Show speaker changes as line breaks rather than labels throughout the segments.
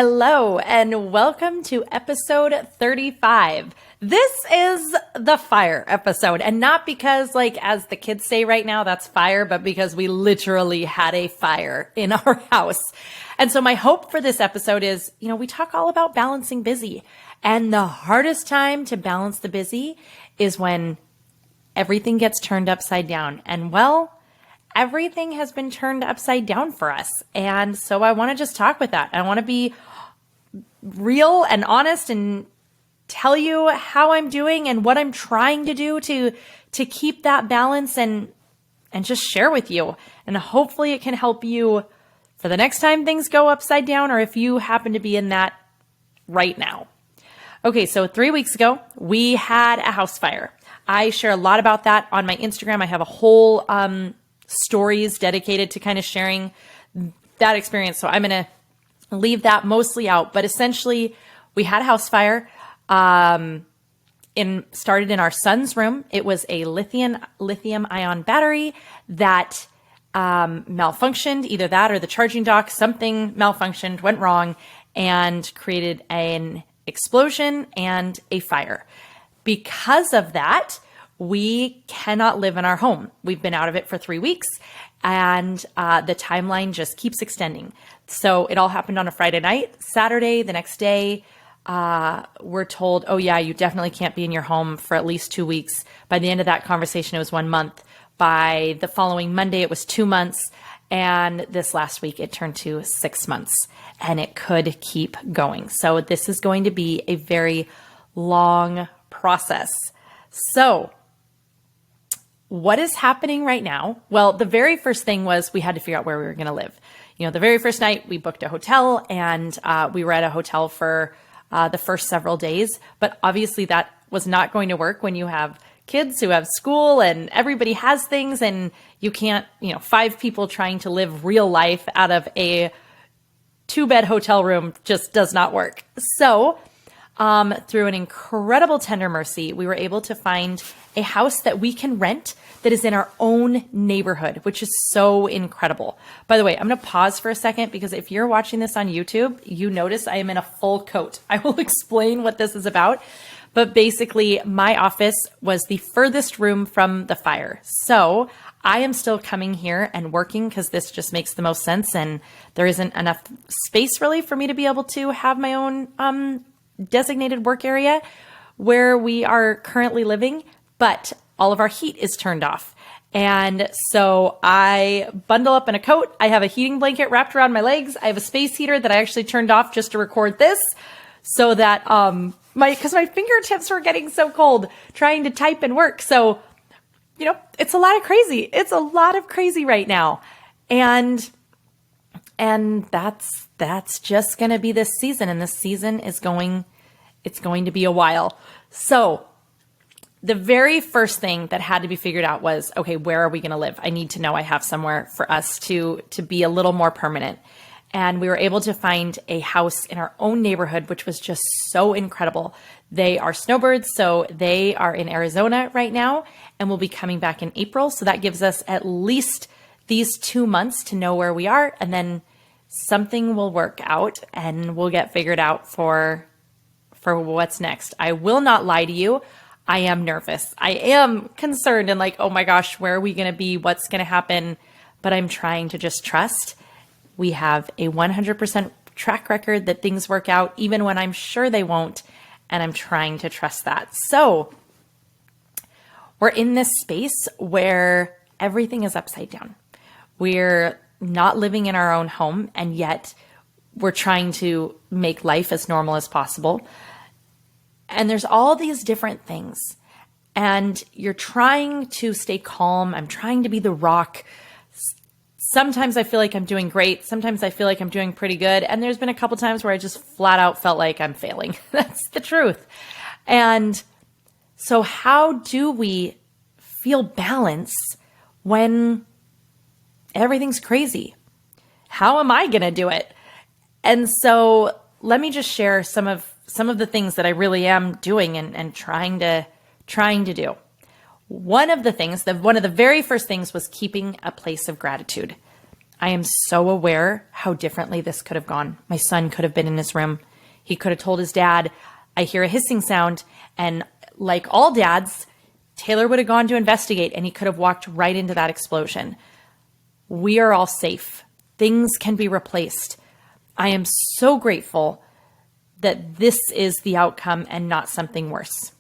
Hello, and welcome to episode 35. This is the fire episode, and not because, as the kids say right now, that's fire, but because we literally had a fire in our house. And so my hope for this episode is, we talk all about balancing busy, and the hardest time to balance the busy is when everything gets turned upside down. And everything has been turned upside down for us. And so I want to just talk with that. I want to be real and honest and tell you how I'm doing and what I'm trying to do to keep that balance and just share with you. And hopefully it can help you for the next time things go upside down, or if you happen to be in that right now. Okay, so 3 weeks ago, we had a house fire. I share a lot about that on my Instagram. I have a whole stories dedicated to kind of sharing that experience. So I'm going to leave that mostly out. But essentially, we had a house fire. Started in our son's room. It was a lithium ion battery that malfunctioned, either that or the charging dock. Something malfunctioned, went wrong, and created an explosion and a fire. Because of that, we cannot live in our home. We've been out of it for 3 weeks, and the timeline just keeps extending. So it all happened on a Friday night. Saturday, the next day, we're told, oh yeah, you definitely can't be in your home for at least 2 weeks. By the end of that conversation, it was 1 month. By the following Monday, it was 2 months. And this last week, it turned to 6 months, and it could keep going. So this is going to be a very long process. So what is happening right now? Well, the very first thing was we had to figure out where we were going to live. The very first night we booked a hotel, and we were at a hotel for the first several days. But obviously that was not going to work when you have kids who have school and everybody has things, and you can't, 5 people trying to live real life out of a 2-bed hotel room just does not work. So through an incredible tender mercy, we were able to find a house that we can rent that is in our own neighborhood, which is so incredible. By the way, I'm going to pause for a second because if you're watching this on YouTube, you notice I am in a full coat. I will explain what this is about. But basically, my office was the furthest room from the fire. So I am still coming here and working because this just makes the most sense. And there isn't enough space really for me to be able to have my own designated work area where we are currently living, but all of our heat is turned off. And so I bundle up in a coat. I have a heating blanket wrapped around my legs. I have a space heater that I actually turned off just to record this so that, because my fingertips were getting so cold trying to type and work. So, it's a lot of crazy. It's a lot of crazy right now. And that's just going to be this season. And this season it's going to be a while. So the very first thing that had to be figured out was, okay, where are we going to live? I need to know I have somewhere for us to be a little more permanent. And we were able to find a house in our own neighborhood, which was just so incredible. They are snowbirds, so they are in Arizona right now and will be coming back in April. So that gives us at least these 2 months to know where we are, and then something will work out and we'll get figured out for what's next. I will not lie to you. I am nervous. I am concerned and oh my gosh, where are we going to be? What's going to happen? But I'm trying to just trust. We have a 100% track record that things work out even when I'm sure they won't. And I'm trying to trust that. So we're in this space where everything is upside down. We're not living in our own home, and yet we're trying to make life as normal as possible. And there's all these different things. And you're trying to stay calm. I'm trying to be the rock. Sometimes I feel like I'm doing great. Sometimes I feel like I'm doing pretty good. And there's been a couple times where I just flat out felt like I'm failing. That's the truth. And so how do we feel balance when everything's crazy? How am I going to do it? And so let me just share some of the things that I really am doing and trying to do. One of the very first things was keeping a place of gratitude. I am so aware how differently this could have gone. My son could have been in this room. He could have told his dad, I hear a hissing sound. And like all dads, Taylor would have gone to investigate and he could have walked right into that explosion. We are all safe. Things can be replaced. I am so grateful that this is the outcome and not something worse.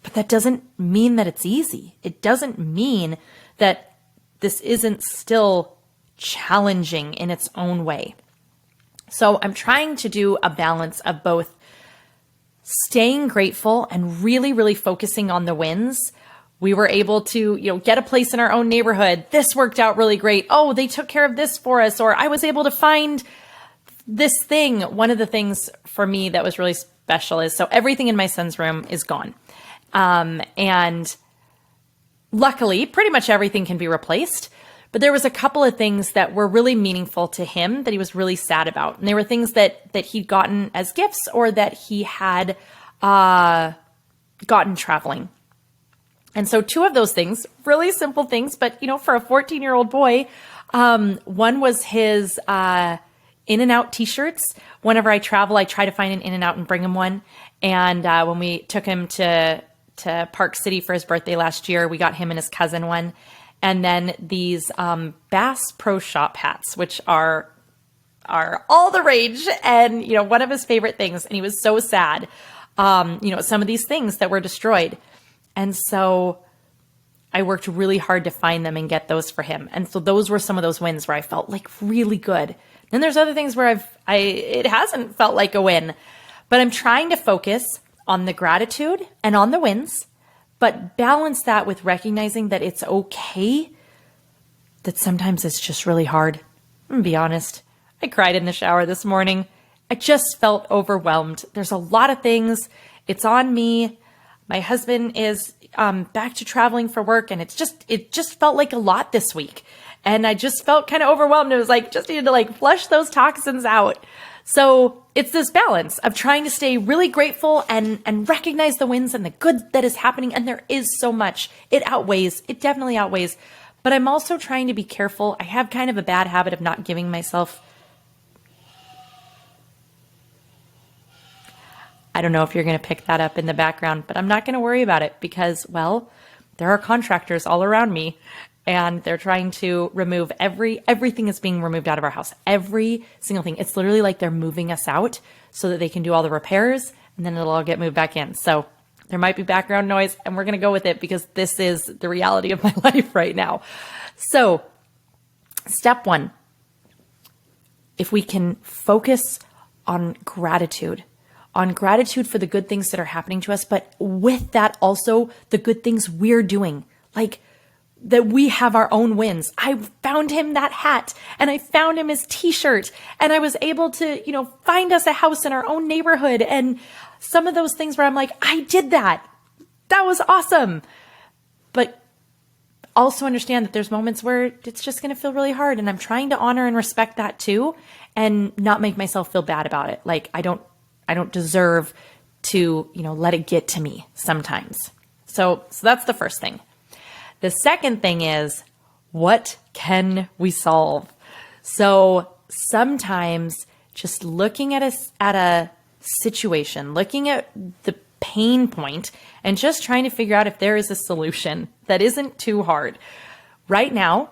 But that doesn't mean that it's easy. It doesn't mean that this isn't still challenging in its own way. So I'm trying to do a balance of both staying grateful and really, really focusing on the wins. We were able to, get a place in our own neighborhood. This worked out really great. Oh, they took care of this for us. Or I was able to find this thing. One of the things for me that was really special is, so everything in my son's room is gone. And luckily, pretty much everything can be replaced. But there was a couple of things that were really meaningful to him that he was really sad about. And they were things that he'd gotten as gifts or that he had gotten traveling. And so two of those things, really simple things, but for a 14-year-old boy, one was his In-N-Out t-shirts. Whenever I travel, I try to find an In-N-Out and bring him one. And when we took him to Park City for his birthday last year, we got him and his cousin one. And then these Bass Pro Shop hats, which are all the rage, and one of his favorite things. And he was so sad, some of these things that were destroyed. And so I worked really hard to find them and get those for him. And so those were some of those wins where I felt like really good. Then there's other things where it hasn't felt like a win, but I'm trying to focus on the gratitude and on the wins, but balance that with recognizing that it's okay, that sometimes it's just really hard. I'm gonna be honest. I cried in the shower this morning. I just felt overwhelmed. There's a lot of things. It's on me. My husband is back to traveling for work, and it just felt like a lot this week. And I just felt kind of overwhelmed. It was like, just needed to flush those toxins out. So it's this balance of trying to stay really grateful and recognize the wins and the good that is happening. And there is so much. It definitely outweighs. But I'm also trying to be careful. I have kind of a bad habit of not giving myself, I don't know if you're going to pick that up in the background, but I'm not going to worry about it because, well, there are contractors all around me. And they're trying to remove everything is being removed out of our house. Every single thing. It's literally like they're moving us out so that they can do all the repairs and then it'll all get moved back in. So there might be background noise and we're going to go with it because this is the reality of my life right now. So step one, if we can focus on gratitude for the good things that are happening to us, but with that also the good things we're doing, like that we have our own wins. I found him that hat and I found him his t-shirt and I was able to, find us a house in our own neighborhood. And some of those things where I'm like, I did that. That was awesome. But also understand that there's moments where it's just going to feel really hard. And I'm trying to honor and respect that too and not make myself feel bad about it. Like I don't deserve to, let it get to me sometimes. So that's the first thing. The second thing is, what can we solve? So sometimes just looking at a situation, looking at the pain point and just trying to figure out if there is a solution that isn't too hard. Right now,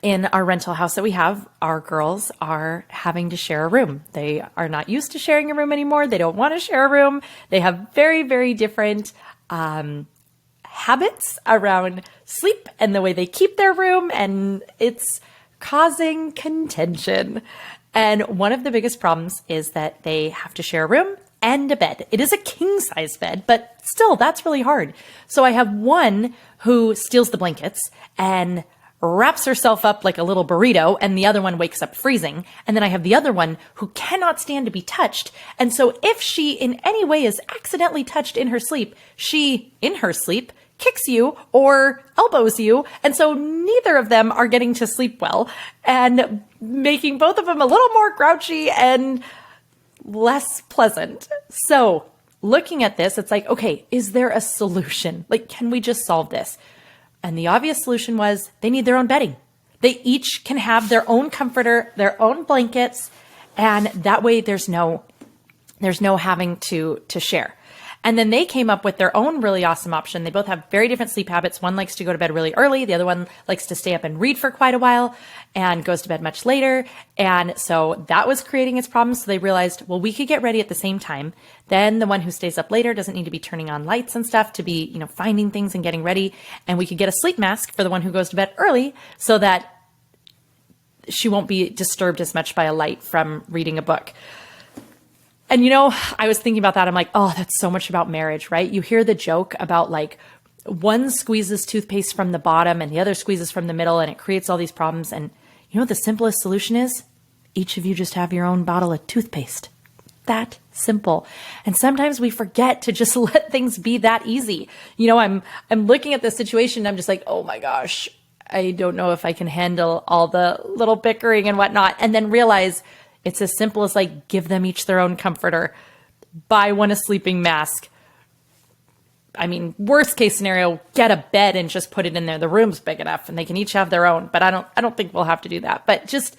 in our rental house that we have, our girls are having to share a room. They are not used to sharing a room anymore. They don't want to share a room. They have very, very different habits around sleep and the way they keep their room, and it's causing contention. And one of the biggest problems is that they have to share a room and a bed. It is a king size bed, but still that's really hard. So I have one who steals the blankets and wraps herself up like a little burrito, and the other one wakes up freezing. And then I have the other one who cannot stand to be touched. And so if she in any way is accidentally touched in her sleep, she, in her sleep, kicks you or elbows you. And so neither of them are getting to sleep well and making both of them a little more grouchy and less pleasant. So looking at this, it's like, okay, is there a solution? Like, can we just solve this? And the obvious solution was they need their own bedding. They each can have their own comforter, their own blankets, and that way there's no having to share. And then they came up with their own really awesome option. They both have very different sleep habits. One likes to go to bed really early. The other one likes to stay up and read for quite a while and goes to bed much later. And so that was creating its problems. So they realized, well, we could get ready at the same time. Then the one who stays up later doesn't need to be turning on lights and stuff to be, finding things and getting ready. And we could get a sleep mask for the one who goes to bed early so that she won't be disturbed as much by a light from reading a book. And I was thinking about that. I'm like, oh, that's so much about marriage, right? You hear the joke about like one squeezes toothpaste from the bottom and the other squeezes from the middle, and it creates all these problems. And you know what the simplest solution is? Each of you just have your own bottle of toothpaste. That simple. And sometimes we forget to just let things be that easy. I'm looking at this situation and I'm just like, oh my gosh, I don't know if I can handle all the little bickering and whatnot. And then realize it's as simple as like, give them each their own comforter, buy one a sleeping mask. I mean, worst case scenario, get a bed and just put it in there. The room's big enough and they can each have their own, but I don't think we'll have to do that. But just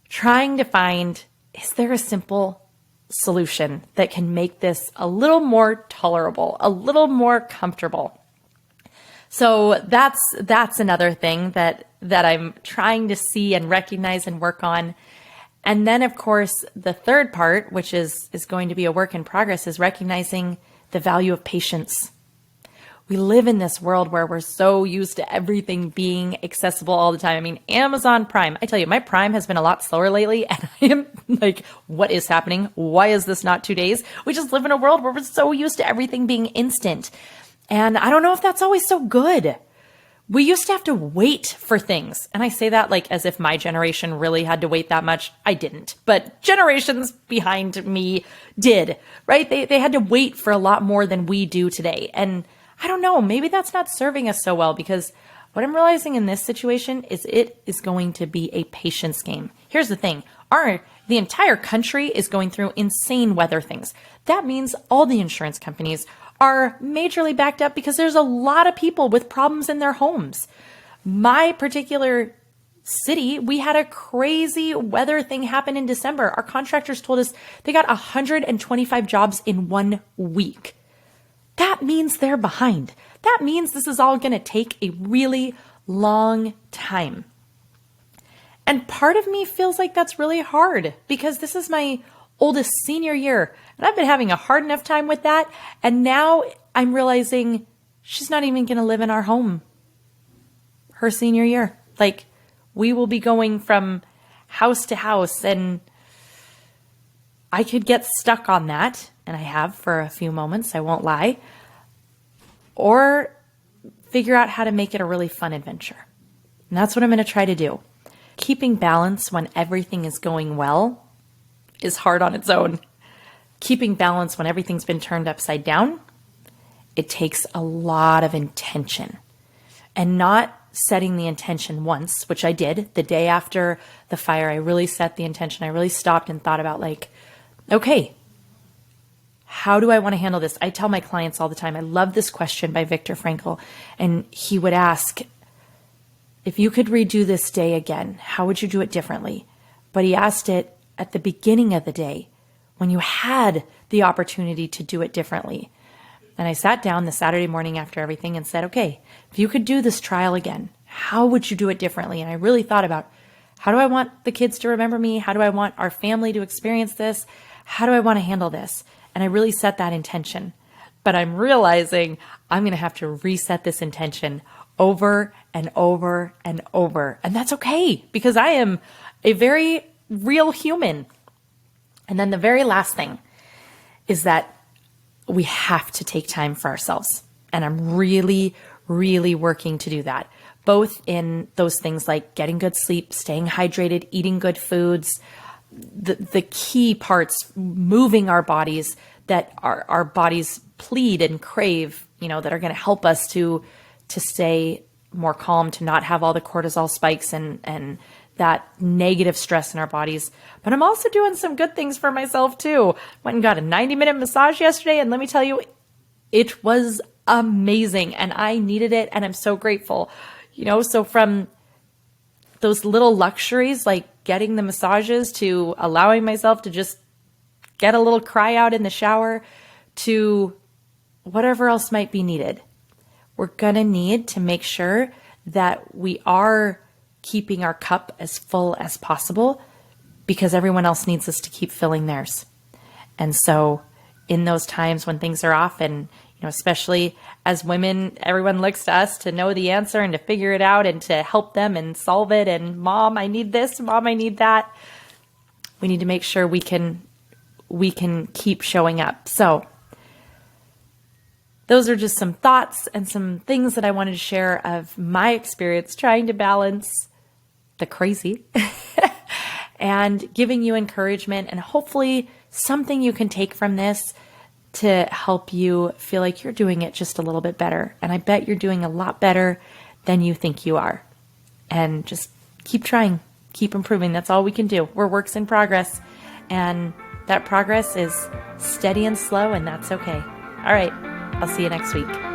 trying to find, is there a simple solution that can make this a little more tolerable, a little more comfortable? So that's another thing that I'm trying to see and recognize and work on. And then, of course, the third part, which is going to be a work in progress, is recognizing the value of patience. We live in this world where we're so used to everything being accessible all the time. I mean, Amazon Prime, I tell you, my Prime has been a lot slower lately. And I am like, what is happening? Why is this not 2 days? We just live in a world where we're so used to everything being instant. And I don't know if that's always so good. We used to have to wait for things. And I say that like as if my generation really had to wait that much. I didn't, but generations behind me did, right? They had to wait for a lot more than we do today. And I don't know, maybe that's not serving us so well, because what I'm realizing in this situation is it is going to be a patience game. Here's the thing. The entire country is going through insane weather things. That means all the insurance companies are majorly backed up because there's a lot of people with problems in their homes. My particular city, we had a crazy weather thing happen in December. Our contractors told us they got 125 jobs in 1 week. That means they're behind. That means this is all going to take a really long time. And part of me feels like that's really hard because this is my oldest senior year. And I've been having a hard enough time with that. And now I'm realizing she's not even going to live in our home her senior year. Like, we will be going from house to house, and I could get stuck on that. And I have for a few moments, I won't lie. Or figure out how to make it a really fun adventure. And that's what I'm going to try to do. Keeping balance when everything is going well is hard on its own. Keeping balance when everything's been turned upside down, it takes a lot of intention. And not setting the intention once, which I did the day after the fire. I really set the intention. I really stopped and thought about like, okay, how do I want to handle this? I tell my clients all the time, I love this question by Viktor Frankl. And he would ask, if you could redo this day again, how would you do it differently? But he asked it at the beginning of the day when you had the opportunity to do it differently. And I sat down the Saturday morning after everything and said, okay, if you could do this trial again, how would you do it differently? And I really thought about, how do I want the kids to remember me? How do I want our family to experience this? How do I want to handle this? And I really set that intention. But I'm realizing I'm going to have to reset this intention over and over and over. And that's okay, because I am a very real human. And then the very last thing is that we have to take time for ourselves. And I'm really, really working to do that, both in those things like getting good sleep, staying hydrated, eating good foods, the key parts, moving our bodies that our bodies plead and crave, that are going to help us to stay more calm, to not have all the cortisol spikes and that negative stress in our bodies. But I'm also doing some good things for myself too. Went and got a 90-minute massage yesterday, and let me tell you, it was amazing, and I needed it, and I'm so grateful. So from those little luxuries, like getting the massages, to allowing myself to just get a little cry out in the shower, to whatever else might be needed. We're going to need to make sure that we are keeping our cup as full as possible, because everyone else needs us to keep filling theirs. And so in those times when things are off, and especially as women, everyone looks to us to know the answer and to figure it out and to help them and solve it. And mom, I need this. Mom, I need that. We need to make sure we can keep showing up. So those are just some thoughts and some things that I wanted to share of my experience trying to balance the crazy and giving you encouragement, and hopefully something you can take from this to help you feel like you're doing it just a little bit better. And I bet you're doing a lot better than you think you are. And just keep trying, keep improving. That's all we can do. We're works in progress, and that progress is steady and slow, and that's okay. All right. I'll see you next week.